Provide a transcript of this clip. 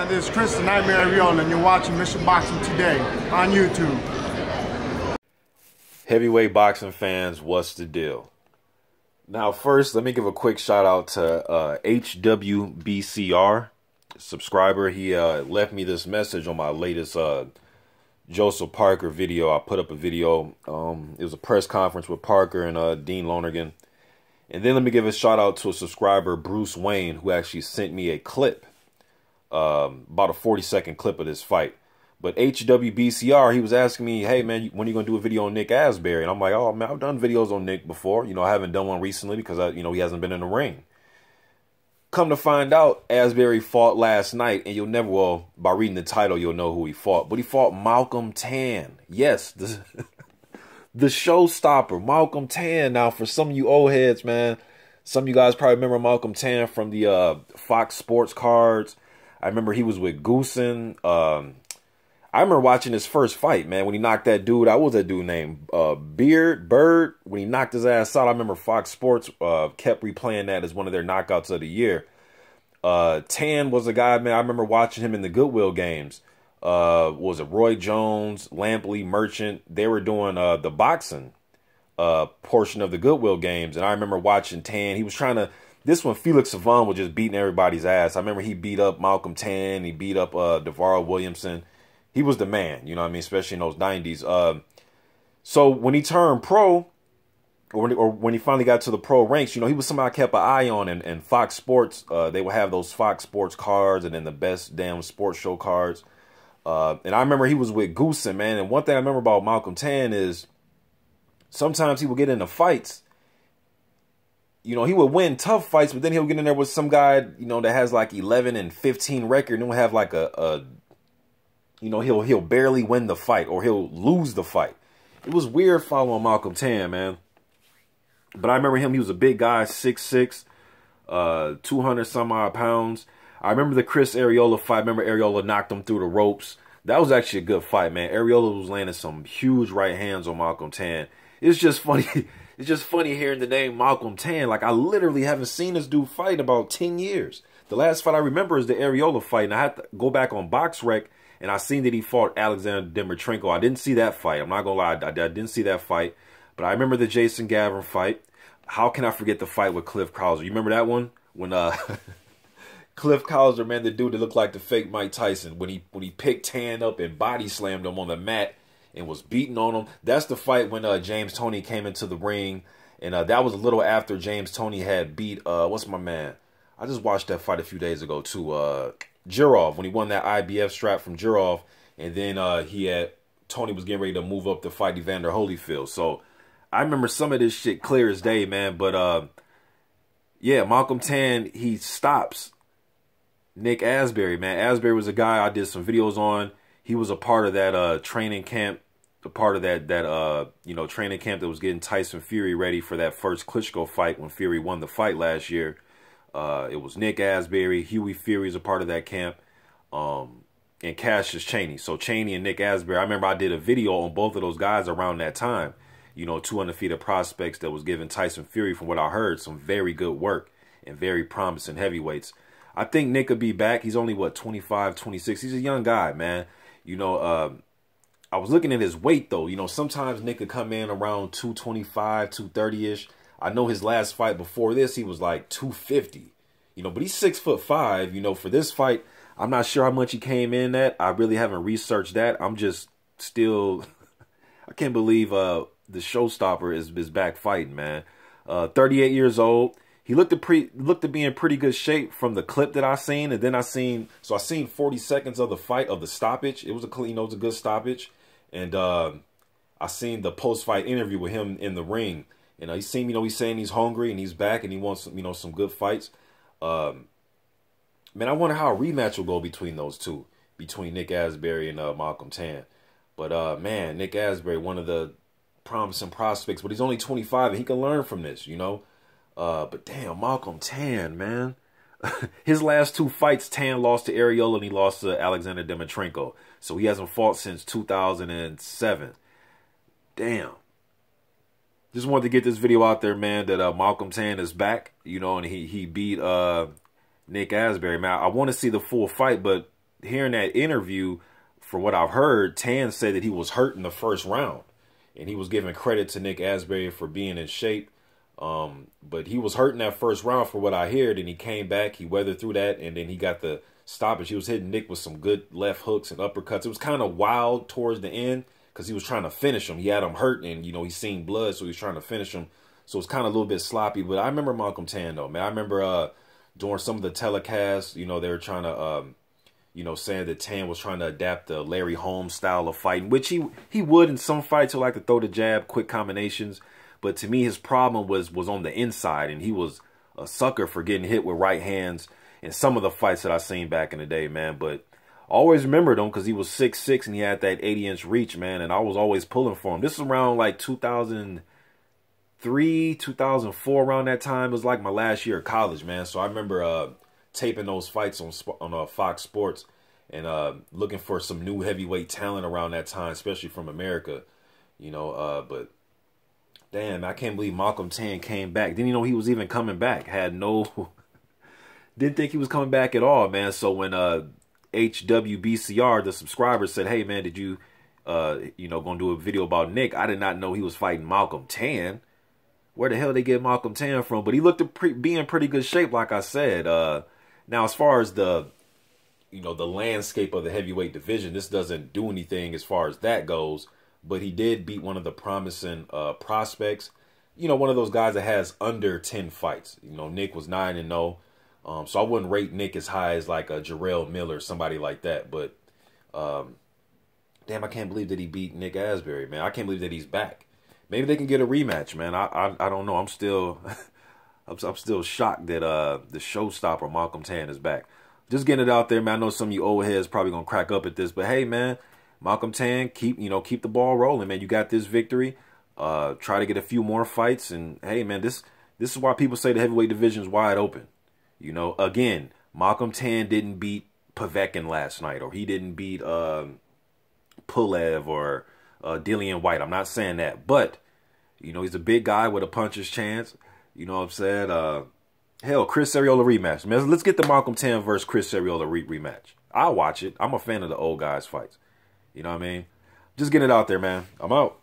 This is Chris the Nightmare Areola, and you're watching Mission Boxing Today on YouTube. Heavyweight boxing fans, what's the deal? Now, first, let me give a quick shout out to HWBCR subscriber. He left me this message on my latest Joseph Parker video. I put up a video. It was a press conference with Parker and Dean Lonergan. And then let me give a shout out to a subscriber, Bruce Wayne, who actually sent me a clip, about a 40-second clip of this fight. But HWBCR, he was asking me, hey, man, when are you going to do a video on Nick Asberry? And I'm like, oh, man, I've done videos on Nick before. You know, I haven't done one recently because, he hasn't been in the ring. Come to find out, Asberry fought last night, and you'll never, well, by reading the title, you'll know who he fought. But he fought Malcolm Tann. Yes, the showstopper, Malcolm Tann. Now, for some of you old heads, man, some of you guys probably remember Malcolm Tann from the Fox Sports cards. I remember he was with Goosen. I remember watching his first fight, man, when he knocked that dude out. What was that dude named? Bird? When he knocked his ass out, I remember Fox Sports kept replaying that as one of their knockouts of the year. Tann was a guy, man, I remember watching him in the Goodwill games. Was it Roy Jones, Lampley, Merchant? They were doing the boxing portion of the Goodwill games. And I remember watching Tann. He was trying to... This one, Felix Savon was just beating everybody's ass. I remember he beat up Malcolm Tann. He beat up DeVaro Williamson. He was the man, you know what I mean, especially in those 90s. So when he turned pro, or when he finally got to the pro ranks, he was somebody I kept an eye on. And Fox Sports, they would have those Fox Sports cards and then the best damn sports show cards. And I remember he was with Goosen, man. And one thing I remember about Malcolm Tann is sometimes he would get into fights. He would win tough fights, but then he'll get in there with some guy, that has like 11-15 record, and he'll have like he'll barely win the fight, or he'll lose the fight. It was weird following Malcolm Tann, man. But I remember him, he was a big guy, 6'6", 200 some odd pounds. I remember the Chris Areola fight. I remember Areola knocked him through the ropes. That was actually a good fight, man. Areola was landing some huge right hands on Malcolm Tann. It's just funny. It's just funny hearing the name Malcolm Tann. Like, I literally haven't seen this dude fight in about 10 years. The last fight I remember is the Areola fight, and I had to go back on BoxRec, and I seen that he fought Alexander Dimitrenko. I didn't see that fight. I'm not going to lie. I didn't see that fight. But I remember the Jason Gavin fight. How can I forget the fight with Cliff Krauser? You remember that one? When Cliff Krauser, man, the dude that looked like the fake Mike Tyson, when he picked Tann up and body slammed him on the mat and was beating on him. That's the fight when James Toney came into the ring. And that was a little after James Toney had beat, what's my man? I just watched that fight a few days ago too. Jirov, when he won that IBF strap from Jirov. And then Toney was getting ready to move up to fight Evander Holyfield. So I remember some of this shit clear as day, man. But yeah, Malcolm Tann, he stops Nick Asberry, man. Asberry was a guy I did some videos on. He was a part of that training camp. A part of that training camp that was getting Tyson Fury ready for that first Klitschko fight when Fury won the fight last year. It was Nick Asberry, Huey Fury is a part of that camp, and Cassius Chaney. So Chaney and Nick Asberry, I remember I did a video on both of those guys around that time. Two undefeated prospects that was giving Tyson Fury, from what I heard, some very good work and very promising heavyweights. I think Nick could be back. He's only, what, 25, 26. He's a young guy, man. I was looking at his weight, though. Sometimes Nick could come in around 225, 230-ish. I know his last fight before this, he was like 250. But he's 6'5". For this fight, I'm not sure how much he came in at. I really haven't researched that. I'm just still... I can't believe the showstopper is back fighting, man. 38 years old. He looked to be in pretty good shape from the clip that I seen. And then I seen 40 seconds of the fight, of the stoppage. It was a clean, it was a good stoppage. And I seen the post-fight interview with him in the ring. And he seemed, he's saying he's hungry and he's back and he wants, some good fights. Man, I wonder how a rematch will go between those two, between Nick Asberry and Malcolm Tann. But man, Nick Asberry, one of the promising prospects, but he's only 25 and he can learn from this, But damn, Malcolm Tann, man. His last two fights, Tann lost to Areola and he lost to Alexander Dimitrenko. So he hasn't fought since 2007. Damn. Just wanted to get this video out there, man, that Malcolm Tann is back, and he beat Nick Asberry. Man, I want to see the full fight, but hearing that interview, from what I've heard, Tann said that he was hurt in the first round. And he was giving credit to Nick Asberry for being in shape. But he was hurt in that first round for what I heard. And he came back. He weathered through that. And then he got the stoppage. He was hitting Nick with some good left hooks and uppercuts. It was kind of wild towards the end because he was trying to finish him. He had him hurt and, you know, he's seen blood. So he was trying to finish him. So it's kind of a little bit sloppy. But I remember Malcolm Tann, though, man. I remember during some of the telecasts, you know, they were trying to, you know, saying that Tann was trying to adapt the Larry Holmes style of fighting, which he would in some fights. He'll like to throw the jab, quick combinations. But to me, his problem was on the inside, and he was a sucker for getting hit with right hands in some of the fights that I seen back in the day, man. But I always remembered him because he was 6'6", and he had that 80-inch reach, man, and I was always pulling for him. This is around like 2003, 2004, around that time. It was like my last year of college, man. So I remember taping those fights on Fox Sports and looking for some new heavyweight talent around that time, especially from America, you know. But damn, I can't believe Malcolm Tann came back. Didn't know he was even coming back. Didn't think he was coming back at all, man. So when HWBCR, the subscriber, said, "Hey, man, did you, you know, gonna do a video about Nick?" I did not know he was fighting Malcolm Tann. Where the hell they get Malcolm Tann from? But he looked to be in pretty good shape, like I said. Now, as far as the, you know, the landscape of the heavyweight division, this doesn't do anything as far as that goes. But he did beat one of the promising prospects. You know, one of those guys that has under 10 fights. You know, Nick was 9-0. So I wouldn't rate Nick as high as like a Jarrell Miller, somebody like that. But damn, I can't believe that he beat Nick Asberry, man. I can't believe that he's back. Maybe they can get a rematch, man. I don't know. I'm still I'm still shocked that the showstopper Malcolm Tann is back. Just getting it out there, man. I know some of you old heads probably gonna crack up at this, but hey, man, Malcolm Tann, keep the ball rolling, man. You got this victory. Try to get a few more fights, and hey, man, this is why people say the heavyweight division is wide open. You know, again, Malcolm Tann didn't beat Povetkin last night, or he didn't beat Pulev or Dillian White. I'm not saying that, but you know, he's a big guy with a puncher's chance. You know what I'm saying? Hell, Chris Arreola rematch. Man, let's get the Malcolm Tann versus Chris Arreola rematch. I'll watch it. I'm a fan of the old guys' fights. You know what I mean? Just getting it out there, man. I'm out.